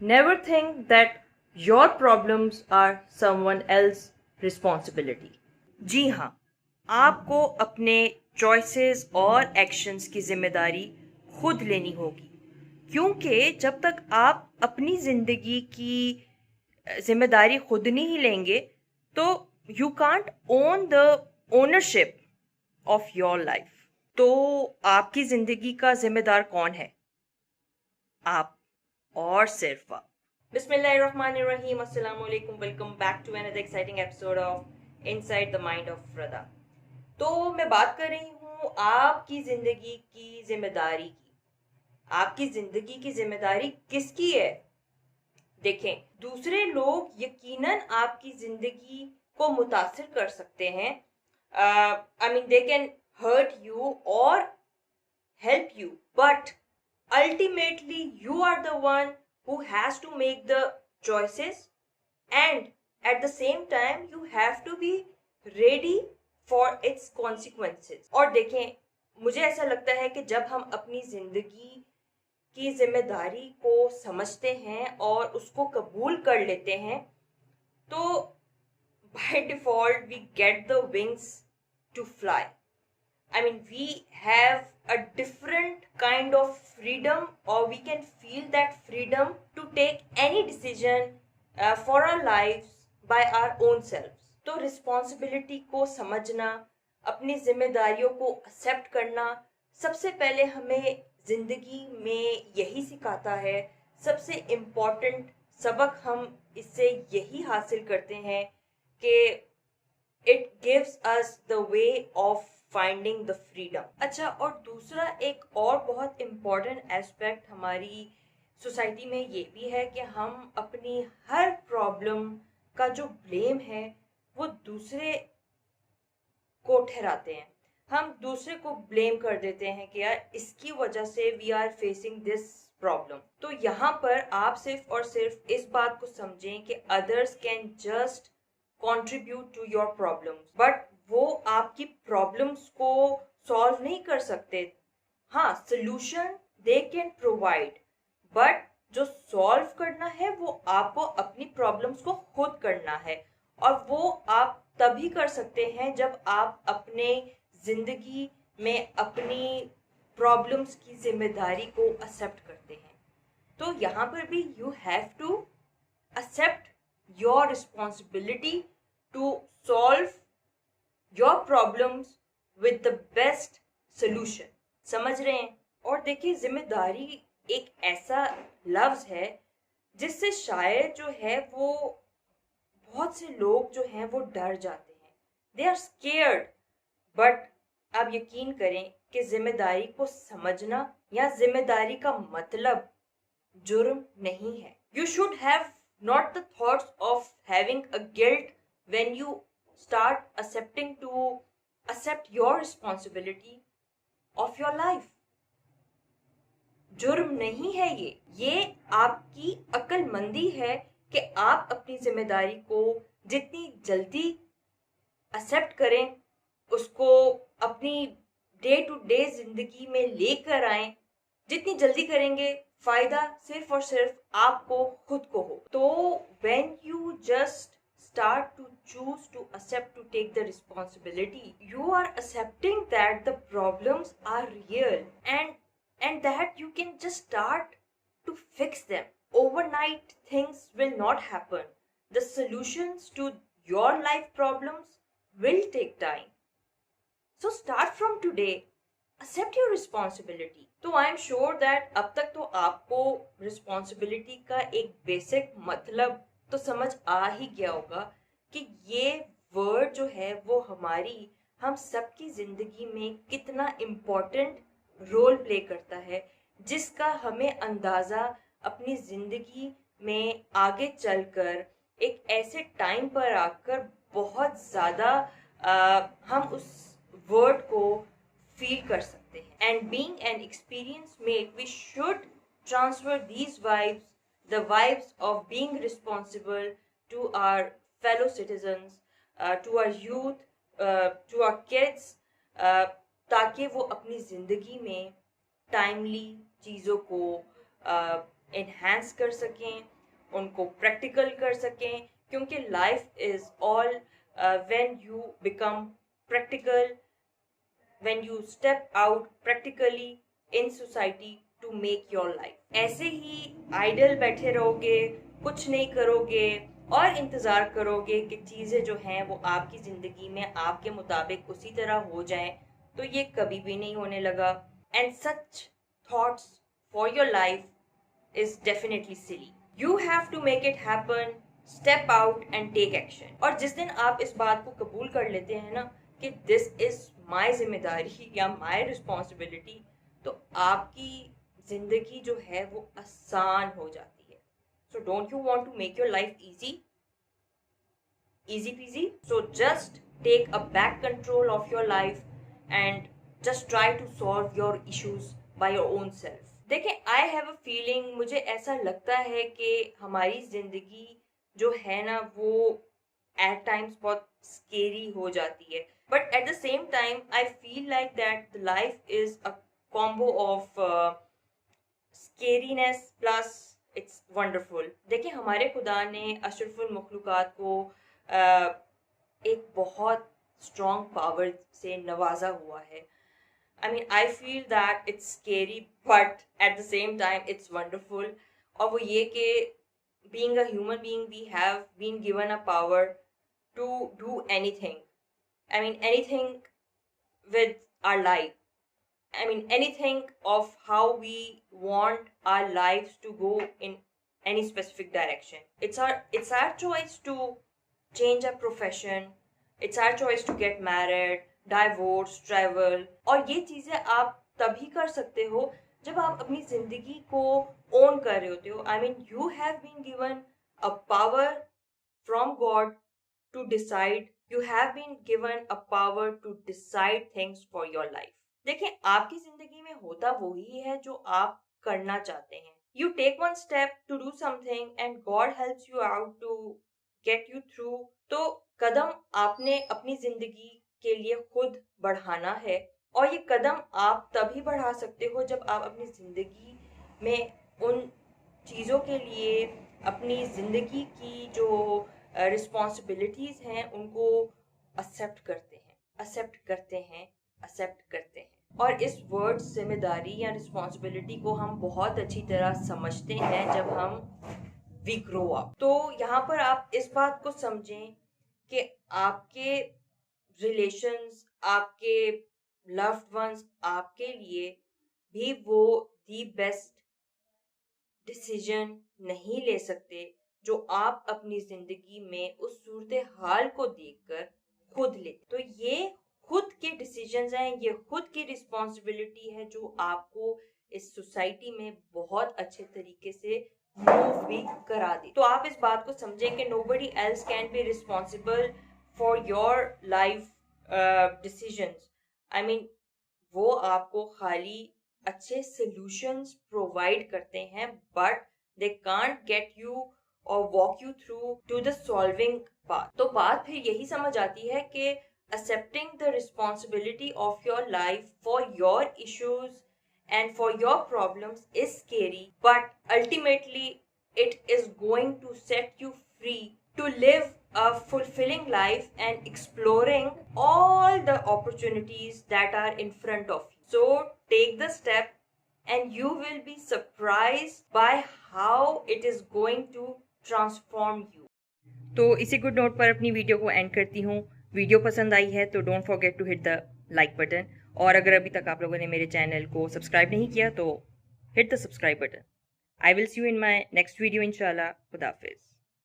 Never think that your problems are someone else's responsibility. जी हाँ, आपको अपने चॉइसेस और एक्शंस की जिम्मेदारी खुद लेनी होगी, क्योंकि जब तक आप अपनी ज़िंदगी की जिम्मेदारी खुद नहीं लेंगे तो you can't own the ownership of your life. तो आपकी ज़िंदगी का जिम्मेदार कौन है? आप, और सिर्फ आप। बिस्मिल्लाहिर्रहमानिर्रहीम, अस्सलाम वालेकुम, welcome back to another exciting episode of inside the mind of Rada. तो मैं बात कर रही हूँ आपकी ज़िंदगी की जिम्मेदारी की। आपकी ज़िंदगी की जिम्मेदारी किसकी है? देखें, दूसरे लोग यकीनन आपकी ज़िंदगी को मुतासिर कर सकते हैं। I mean, they can hurt you और help you, but ultimately you are the one who has to make the choices, and at the same time you have to be ready for its consequences. और देखें, मुझे ऐसा लगता है कि जब हम अपनी ज़िंदगी की जिम्मेदारी को समझते हैं और उसको कबूल कर लेते हैं तो by default we get the wings to fly. I mean, we have a different kind of freedom, or we can feel that freedom to take any decision for our lives by our own selves. तो responsibility को समझना, अपनी जिम्मेदारियों को accept करना, सबसे पहले हमें ज़िंदगी में यही सिखाता है। सबसे इम्पॉर्टेंट सबक हम इससे यही हासिल करते हैं कि it gives us the way of finding the freedom. अच्छा, और दूसरा एक और बहुत इम्पॉर्टेंट एस्पेक्ट हमारी सोसाइटी में ये भी है कि हम अपनी हर प्रॉब्लम का जो ब्लेम है वो दूसरे को ठहराते हैं। हम दूसरे को ब्लेम कर देते हैं कि यार इसकी वजह से we are facing this problem. तो यहाँ पर आप सिर्फ और सिर्फ इस बात को समझें कि others can just contribute to your problems, but वो आपकी problems को solve नहीं कर सकते। हाँ, solution they can provide, but जो solve करना है वो आपको अपनी problems को खुद करना है, और वो आप तभी कर सकते हैं जब आप अपने जिंदगी में अपनी problems की जिम्मेदारी को accept करते हैं। तो यहाँ पर भी you have to accept your responsibility to solve your problems with the best solution. समझ रहे हैं? और देखिए, जिम्मेदारी एक ऐसा लफ्ज है जिससे शायद जो है वो बहुत से लोग जो हैं वो डर जाते हैं। They are scared. But आप यकीन करें कि जिम्मेदारी को समझना या जिम्मेदारी का मतलब जुर्म नहीं है। You should have not the thoughts of having a guilt when you start accept your responsibility of your life. जुर्म नहीं है ये आपकी अक्लमंदी है कि आप अपनी जिम्मेदारी को जितनी जल्दी एक्सेप्ट करें, उसको अपनी डे टू डे जिंदगी में लेकर आएं। जितनी जल्दी करेंगे फायदा सिर्फ और सिर्फ आपको खुद को हो। तो when you just start to choose to accept to take the responsibility, you are accepting that the problems are real, and that you can just start to fix them. Overnight things will not happen. The solutions to your life problems will take time. So start from today. Accept your responsibility. तो I am sure that अब तक तो आपको responsibility का एक basic मतलब तो समझ आ ही गया होगा कि ये वर्ड जो है वो हम सबकी जिंदगी में कितना इम्पोर्टेंट रोल प्ले करता है, जिसका हमें अंदाज़ा अपनी ज़िंदगी में आगे चलकर एक ऐसे टाइम पर आकर बहुत ज़्यादा हम उस वर्ड को फील कर सकते हैं। And being an experience mate, we should transfer these vibes, the vibes of being responsible to our fellow citizens, to our youth, to our kids, ताकि वो अपनी ज़िंदगी में टाइमली चीज़ों को इन्हांस कर सकें, उनको प्रैक्टिकल कर सकें, क्योंकि life is all when you become practical, when you step out practically in society to make your life. ऐसे ही आइडल बैठे रहोगे, कुछ नहीं करोगे और इंतज़ार करोगे कि चीज़ें जो हैं वो आपकी ज़िंदगी में आपके मुताबिक उसी तरह हो जाएं, तो ये कभी भी नहीं होने लगा. And such thoughts for your life is definitely silly. You have to make it happen, step out and take action. और जिस दिन आप इस बात को कबूल कर लेते हैं ना कि दिस इज माई जिम्मेदारी या माई रिस्पॉन्सिबिलिटी, तो आपकी जिंदगी जो है वो आसान हो जाती है. So don't you want to make your life easy peasy? So just take a back control of your life and just try to solve your issues by your own self. देखिए, आई हैव अ फीलिंग, मुझे ऐसा लगता है कि हमारी ज़िंदगी जो है ना वो एट टाइम्स बहुत स्केरी हो जाती है, but at the same time I feel like that the life is a combo of scariness plus it's wonderful. देखिए, हमारे खुदा ने अशरफुल मखलूक़ात को एक बहुत स्ट्रॉन्ग पावर से नवाजा हुआ है. I mean, I feel that it's scary, but at the same time, it's wonderful. और वो ये कि being a human being, we have been given a power to do anything. I mean, anything with our life. I mean, anything of how we want our lives to go in any specific direction. It's our choice to change our profession. It's our choice to get married, divorce, travel. और ये चीज़ें आप तभी कर सकते हो जब आप अपनी ज़िंदगी को ओन कर रहे होते हो. I mean, you have been given a power from God to decide. You have been given a power to decide things for your life. देखिए, आपकी ज़िंदगी में होता वही है जो आप करना चाहते हैं. You take one step to do something and God helps you out to get you through. तो कदम आपने अपनी ज़िंदगी के लिए खुद बढ़ाना है, और ये कदम आप तभी बढ़ा सकते हो जब आप अपनी ज़िंदगी में उन चीज़ों के लिए अपनी ज़िंदगी की जो रिस्पॉन्सिबिलिटीज़ हैं उनको एक्सेप्ट करते हैं. और इस वर्ड जिम्मेदारी या रिस्पॉन्सिबिलिटी को हम बहुत अच्छी तरह समझते हैं जब हम वी ग्रो अप. तो यहाँ पर आप इस बात को समझें कि आपके रिलेशंस, आपके लव्ड वंस आपके लिए भी वो दी बेस्ट डिसीजन नहीं ले सकते जो आप अपनी ज़िंदगी में उस सूरत हाल को देखकर खुद लेते. तो ये खुद के डिसीजंस हैं, ये खुद की रिस्पॉन्सिबिलिटी है जो आपको इस सोसाइटी में बहुत अच्छे तरीके से मूव भी करा दे. तो आप इस बात को समझें कि nobody else can be responsible for your life decisions. I mean, वो आपको खाली अच्छे solutions provide करते हैं, but they can't get you or walk you through to the solving path. तो बात फिर यही समझ आती है कि accepting the responsibility of your life for your issues and for your problems is scary, but ultimately it is going to set you free to live a fulfilling life and exploring all the opportunities that are in front of you. So take the step and you will be surprised by how it is going to transform you. तो इसी good note पर अपनी video को and करती हूँ. Video पसंद आई है तो don't forget to hit the like button, और अगर अभी तक आप लोगों ने मेरे चैनल को सब्सक्राइब नहीं किया तो hit the subscribe button. I will see you in my next video इंशाल्लाह. खुदा हाफिज़.